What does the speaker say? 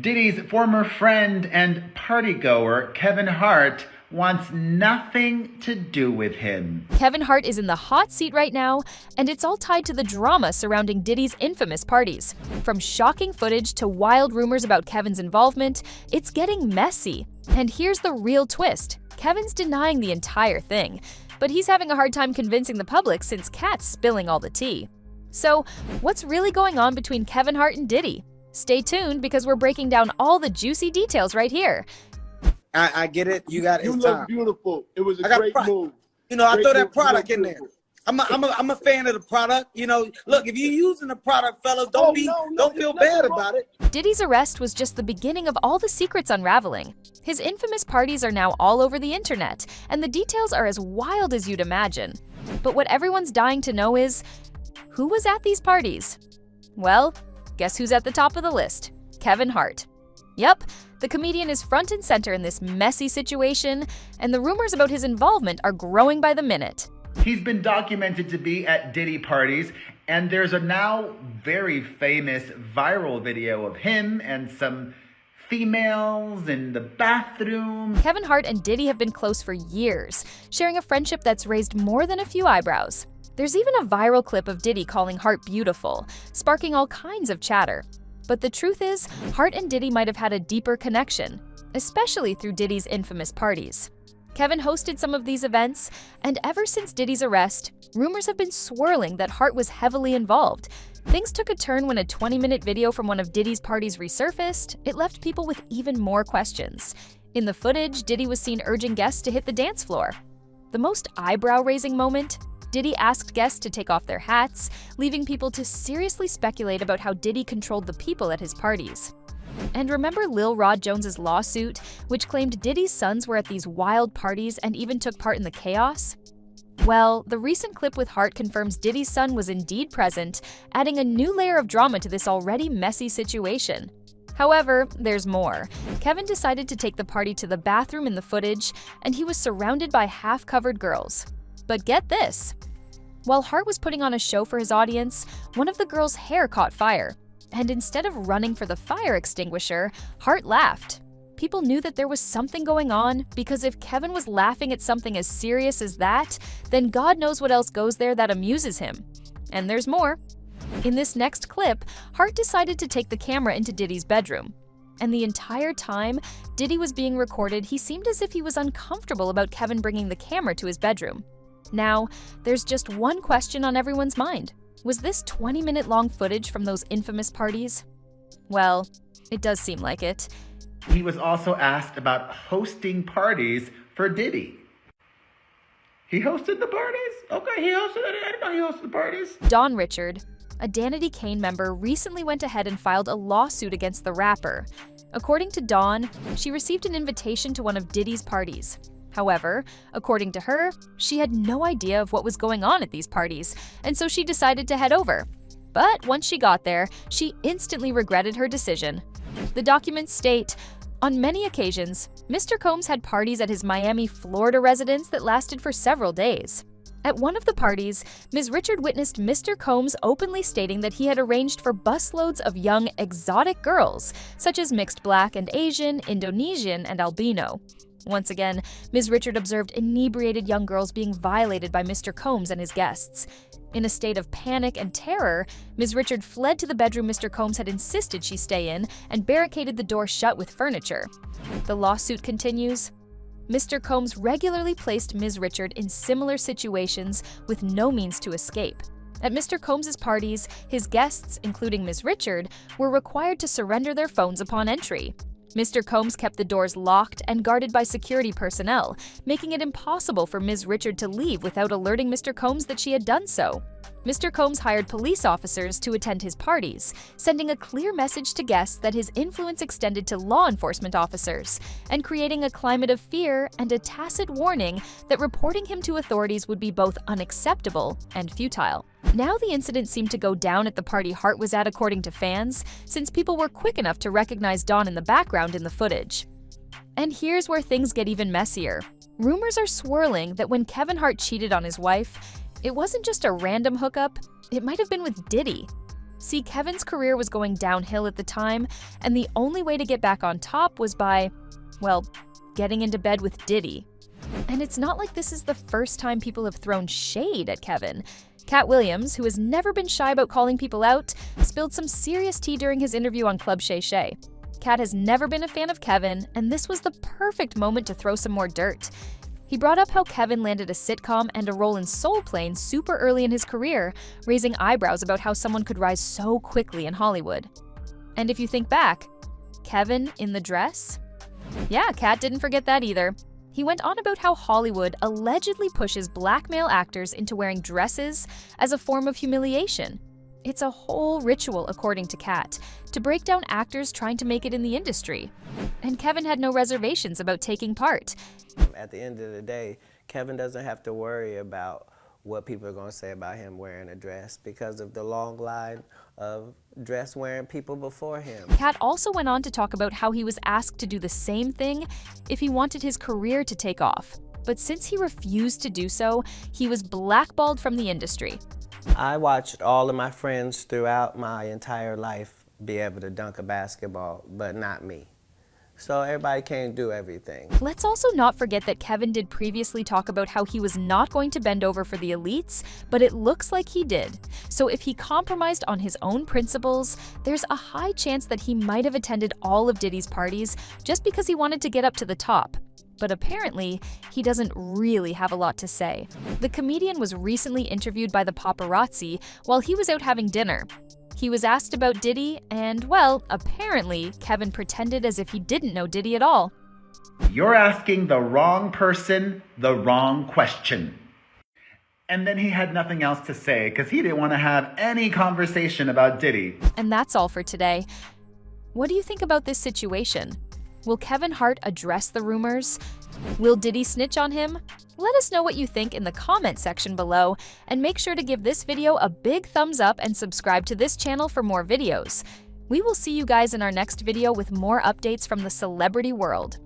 Diddy's former friend and partygoer, Kevin Hart, wants nothing to do with him. Kevin Hart is in the hot seat right now, and it's all tied to the drama surrounding Diddy's infamous parties. From shocking footage to wild rumors about Kevin's involvement, it's getting messy. And here's the real twist. Kevin's denying the entire thing, but he's having a hard time convincing the public since Katt's spilling all the tea. So, what's really going on between Kevin Hart and Diddy? Stay tuned because we're breaking down all the juicy details right here. I get it. You got it. You It's look time. beautiful. It was a great move. You know, I Great throw that move. product You in look there. beautiful. I'm a fan of the product. You know, look, if you're using the product, fellas, don't feel bad about it. Diddy's arrest was just the beginning of all the secrets unraveling. His infamous parties are now all over the internet, and the details are as wild as you'd imagine. But what everyone's dying to know is, who was at these parties? Well, guess who's at the top of the list? Kevin Hart. Yep, the comedian is front and center in this messy situation, and the rumors about his involvement are growing by the minute. He's been documented to be at Diddy parties, and there's a now very famous viral video of him and some females in the bathroom. Kevin Hart and Diddy have been close for years, sharing a friendship that's raised more than a few eyebrows. There's even a viral clip of Diddy calling Hart beautiful, sparking all kinds of chatter. But the truth is, Hart and Diddy might have had a deeper connection, especially through Diddy's infamous parties. Kevin hosted some of these events, and ever since Diddy's arrest, rumors have been swirling that Hart was heavily involved. Things took a turn when a 20-minute video from one of Diddy's parties resurfaced. It left people with even more questions. In the footage, Diddy was seen urging guests to hit the dance floor. The most eyebrow-raising moment? Diddy asked guests to take off their hats, leaving people to seriously speculate about how Diddy controlled the people at his parties. And remember Lil Rod Jones's lawsuit, which claimed Diddy's sons were at these wild parties and even took part in the chaos? Well, the recent clip with Hart confirms Diddy's son was indeed present, adding a new layer of drama to this already messy situation. However, there's more. Kevin decided to take the party to the bathroom in the footage, and he was surrounded by half-covered girls. But get this. While Hart was putting on a show for his audience, one of the girls' hair caught fire. And instead of running for the fire extinguisher, Hart laughed. People knew that there was something going on because if Kevin was laughing at something as serious as that, then God knows what else goes there that amuses him. And there's more. In this next clip, Hart decided to take the camera into Diddy's bedroom. And the entire time Diddy was being recorded, he seemed as if he was uncomfortable about Kevin bringing the camera to his bedroom. Now, there's just one question on everyone's mind. Was this 20-minute-long footage from those infamous parties? Well, it does seem like it. He was also asked about hosting parties for Diddy. He hosted the parties? Okay, he hosted it. I didn't know he hosted the parties. Dawn Richard, a Danity Kane member, recently went ahead and filed a lawsuit against the rapper. According to Dawn, she received an invitation to one of Diddy's parties. However, according to her, she had no idea of what was going on at these parties, and so she decided to head over. But once she got there, she instantly regretted her decision. The documents state, on many occasions, Mr. Combs had parties at his Miami, Florida residence that lasted for several days. At one of the parties, Ms. Richard witnessed Mr. Combs openly stating that he had arranged for busloads of young, exotic girls, such as mixed black and Asian, Indonesian, and albino. Once again, Ms. Richard observed inebriated young girls being violated by Mr. Combs and his guests. In a state of panic and terror, Ms. Richard fled to the bedroom Mr. Combs had insisted she stay in and barricaded the door shut with furniture. The lawsuit continues. Mr. Combs regularly placed Ms. Richard in similar situations with no means to escape. At Mr. Combs's parties, his guests, including Ms. Richard, were required to surrender their phones upon entry. Mr. Combs kept the doors locked and guarded by security personnel, making it impossible for Ms. Richard to leave without alerting Mr. Combs that she had done so. Mr. Combs hired police officers to attend his parties, sending a clear message to guests that his influence extended to law enforcement officers, and creating a climate of fear and a tacit warning that reporting him to authorities would be both unacceptable and futile. Now the incident seemed to go down at the party Hart was at, according to fans, since people were quick enough to recognize Dawn in the background in the footage. And here's where things get even messier. Rumors are swirling that when Kevin Hart cheated on his wife, it wasn't just a random hookup, it might have been with Diddy. See, Kevin's career was going downhill at the time, and the only way to get back on top was by, well, getting into bed with Diddy. And it's not like this is the first time people have thrown shade at Kevin. Katt Williams, who has never been shy about calling people out, spilled some serious tea during his interview on Club Shay Shay. Katt has never been a fan of Kevin, and this was the perfect moment to throw some more dirt. He brought up how Kevin landed a sitcom and a role in Soul Plane super early in his career, raising eyebrows about how someone could rise so quickly in Hollywood. And if you think back, Kevin in the dress? Yeah, Katt didn't forget that either. He went on about how Hollywood allegedly pushes black male actors into wearing dresses as a form of humiliation. It's a whole ritual, according to Katt, to break down actors trying to make it in the industry. And Kevin had no reservations about taking part. At the end of the day, Kevin doesn't have to worry about what people are going to say about him wearing a dress because of the long line of dress-wearing people before him. Katt also went on to talk about how he was asked to do the same thing if he wanted his career to take off. But since he refused to do so, he was blackballed from the industry. I watched all of my friends throughout my entire life be able to dunk a basketball, but not me. So everybody can't do everything. Let's also not forget that Kevin did previously talk about how he was not going to bend over for the elites, but it looks like he did. So if he compromised on his own principles, there's a high chance that he might have attended all of Diddy's parties just because he wanted to get up to the top. But apparently, he doesn't really have a lot to say. The comedian was recently interviewed by the paparazzi while he was out having dinner. He was asked about Diddy, and well, apparently, Kevin pretended as if he didn't know Diddy at all. You're asking the wrong person the wrong question. And then he had nothing else to say because he didn't want to have any conversation about Diddy. And that's all for today. What do you think about this situation? Will Kevin Hart address the rumors? Will Diddy snitch on him? Let us know what you think in the comment section below, and make sure to give this video a big thumbs up and subscribe to this channel for more videos. We will see you guys in our next video with more updates from the celebrity world.